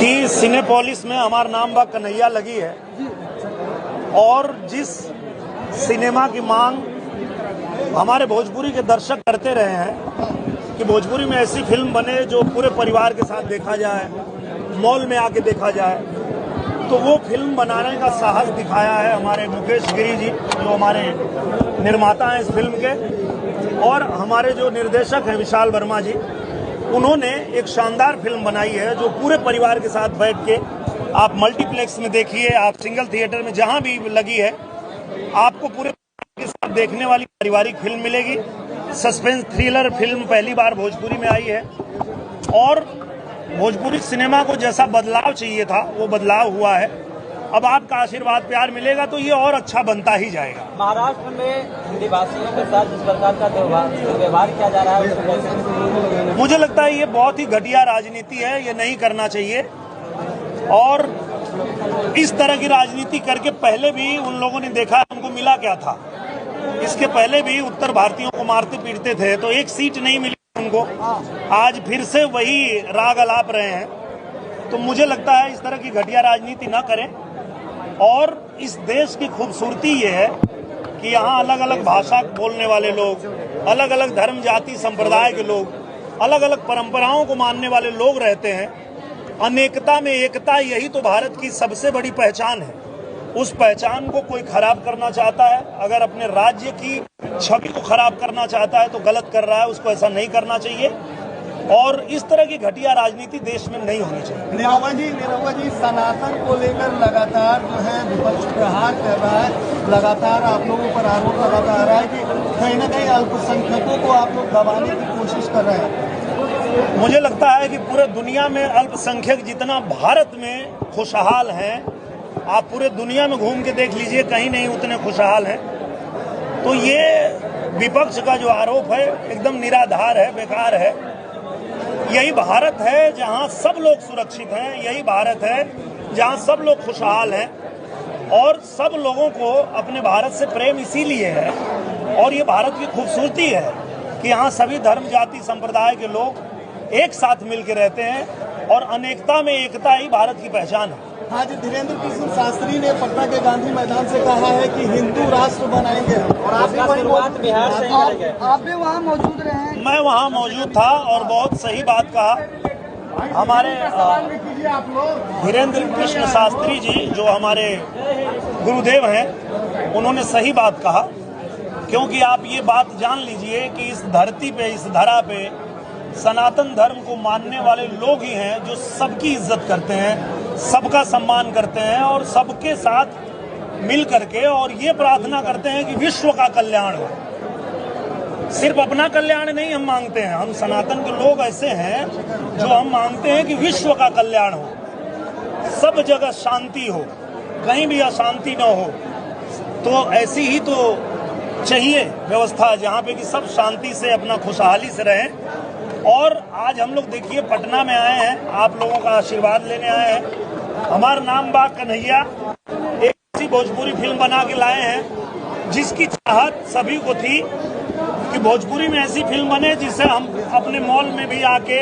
कि सिनेपोलिस में हमारा नाम बा कन्हैया लगी है और जिस सिनेमा की मांग हमारे भोजपुरी के दर्शक करते रहे हैं कि भोजपुरी में ऐसी फिल्म बने जो पूरे परिवार के साथ देखा जाए, मॉल में आके देखा जाए, तो वो फिल्म बनाने का साहस दिखाया है हमारे मुकेश गिरी जी, जो हमारे निर्माता हैं इस फिल्म के, और हमारे जो निर्देशक हैं विशाल वर्मा जी। उन्होंने एक शानदार फिल्म बनाई है जो पूरे परिवार के साथ बैठ के आप मल्टीप्लेक्स में देखिए, आप सिंगल थिएटर में जहां भी लगी है, आपको पूरे परिवार के साथ देखने वाली पारिवारिक फिल्म मिलेगी। सस्पेंस थ्रिलर फिल्म पहली बार भोजपुरी में आई है और भोजपुरी सिनेमा को जैसा बदलाव चाहिए था वो बदलाव हुआ है। अब आपका आशीर्वाद प्यार मिलेगा तो ये और अच्छा बनता ही जाएगा। महाराष्ट्र में हिंदी भाषियों के साथ जिस प्रकार का व्यवहार किया जा रहा है, मुझे लगता है ये बहुत ही घटिया राजनीति है, ये नहीं करना चाहिए। और इस तरह की राजनीति करके पहले भी उन लोगों ने देखा उनको मिला क्या था। इसके पहले भी उत्तर भारतीयों को मारते पीटते थे तो एक सीट नहीं मिली उनको, आज फिर से वही राग अलाप रहे हैं। तो मुझे लगता है इस तरह की घटिया राजनीति न करें। और इस देश की खूबसूरती ये है कि यहाँ अलग अलग भाषा बोलने वाले लोग, अलग अलग धर्म जाति संप्रदाय के लोग, अलग अलग परंपराओं को मानने वाले लोग रहते हैं। अनेकता में एकता, यही तो भारत की सबसे बड़ी पहचान है। उस पहचान को कोई खराब करना चाहता है, अगर अपने राज्य की छवि को खराब करना चाहता है तो गलत कर रहा है, उसको ऐसा नहीं करना चाहिए। और इस तरह की घटिया राजनीति देश में नहीं होनी चाहिए। निरहुआ जी, सनातन को लेकर लगातार जो है विपक्ष प्रहार कर रहा है, लगातार आप लोगों पर आरोप लगाता आ रहा है कि कहीं न कहीं अल्पसंख्यकों को आप लोग दबाने की कोशिश कर रहे हैं। मुझे लगता है कि पूरे दुनिया में अल्पसंख्यक जितना भारत में खुशहाल हैं, आप पूरे दुनिया में घूम के देख लीजिए, कहीं नहीं उतने खुशहाल हैं। तो ये विपक्ष का जो आरोप है एकदम निराधार है, बेकार है। यही भारत है जहां सब लोग सुरक्षित हैं, यही भारत है जहां सब लोग खुशहाल हैं। और सब लोगों को अपने भारत से प्रेम इसीलिए है, और ये भारत की खूबसूरती है कि यहाँ सभी धर्म जाति संप्रदाय के लोग एक साथ मिलकर रहते हैं और अनेकता में एकता ही भारत की पहचान है। हाँ जी, धीरेन्द्र कृष्ण शास्त्री ने पटना के गांधी मैदान से कहा है कि हिंदू राष्ट्र बनाएंगे, और आप भी वहाँ मौजूद रहे। मैं वहाँ मौजूद था और बहुत सही बात कहा हमारे धीरेन्द्र कृष्ण शास्त्री जी, जो हमारे गुरुदेव हैं, उन्होंने सही बात कहा। क्योंकि आप ये बात जान लीजिए कि इस धरती पे, इस धरा पे सनातन धर्म को मानने वाले लोग ही हैं जो सबकी इज्जत करते हैं, सबका सम्मान करते हैं और सबके साथ मिल करके और ये प्रार्थना करते हैं कि विश्व का कल्याण हो। सिर्फ अपना कल्याण नहीं हम मांगते हैं, हम सनातन के लोग ऐसे हैं जो हम मांगते हैं कि विश्व का कल्याण हो, सब जगह शांति हो, कहीं भी अशांति न हो। तो ऐसी ही तो चाहिए व्यवस्था जहाँ पे कि सब शांति से अपना खुशहाली से रहें। और आज हम लोग देखिए पटना में आए हैं, आप लोगों का आशीर्वाद लेने आए हैं। हमारा नाम बा कन्हैया एक ऐसी भोजपुरी फिल्म बना के लाए हैं जिसकी चाहत सभी को थी कि भोजपुरी में ऐसी फिल्म बने जिसे हम अपने मॉल में भी आके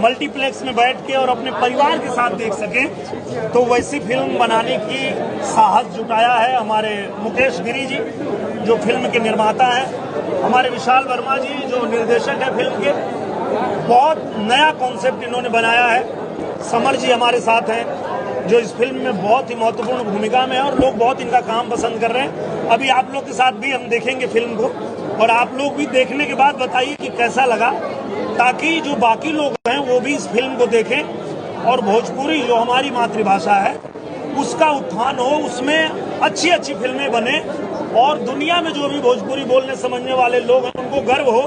मल्टीप्लेक्स में बैठ के और अपने परिवार के साथ देख सकें। तो वैसी फिल्म बनाने की साहस जुटाया है हमारे मुकेश गिरी जी, जो फिल्म के निर्माता हैं, हमारे विशाल वर्मा जी जो निर्देशक है फिल्म के। बहुत नया कॉन्सेप्ट इन्होंने बनाया है। समर जी हमारे साथ हैं जो इस फिल्म में बहुत ही महत्वपूर्ण भूमिका में है और लोग बहुत इनका काम पसंद कर रहे हैं। अभी आप लोग के साथ भी हम देखेंगे फिल्म को और आप लोग भी देखने के बाद बताइए कि कैसा लगा, ताकि जो बाकी लोग हैं वो भी इस फिल्म को देखें और भोजपुरी जो हमारी मातृभाषा है उसका उत्थान हो, उसमें अच्छी अच्छी फिल्में बने और दुनिया में जो भी भोजपुरी बोलने समझने वाले लोग हैं उनको गर्व हो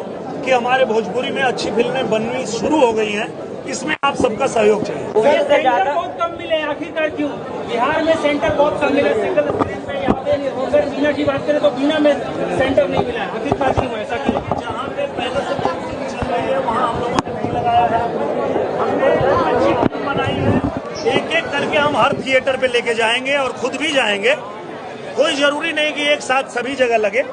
कि हमारे भोजपुरी में अच्छी फिल्में बननी शुरू हो गई हैं। इसमें आप सबका सहयोग चाहिए। सेंटर बहुत कम मिले, आखिरकार क्यों? बिहार में सेंटर बहुत कम मिले। सिंगल स्क्रीन पे यहाँ पे अगर बीना की बात करें तो बीना में सेंटर नहीं मिला, आखिरकार क्यों ऐसा क्यों? जहाँ पे पहले से चल रही है वहाँ हम लोगों ने नहीं लगाया है। हमने अच्छी फिल्म बनाई है, एक एक करके हम हर थिएटर पे लेके जाएंगे और खुद भी जाएंगे। कोई जरूरी नहीं कि एक साथ सभी जगह लगे।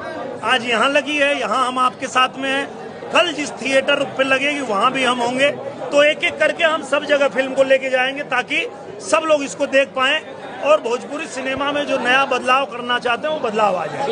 आज यहाँ लगी है, यहाँ हम आपके साथ में हैं, कल जिस थिएटर पे लगेगी वहाँ भी हम होंगे तो एक एक करके हम सब जगह फिल्म को लेके जाएंगे ताकि सब लोग इसको देख पाएं और भोजपुरी सिनेमा में जो नया बदलाव करना चाहते हैं वो बदलाव आ जाए।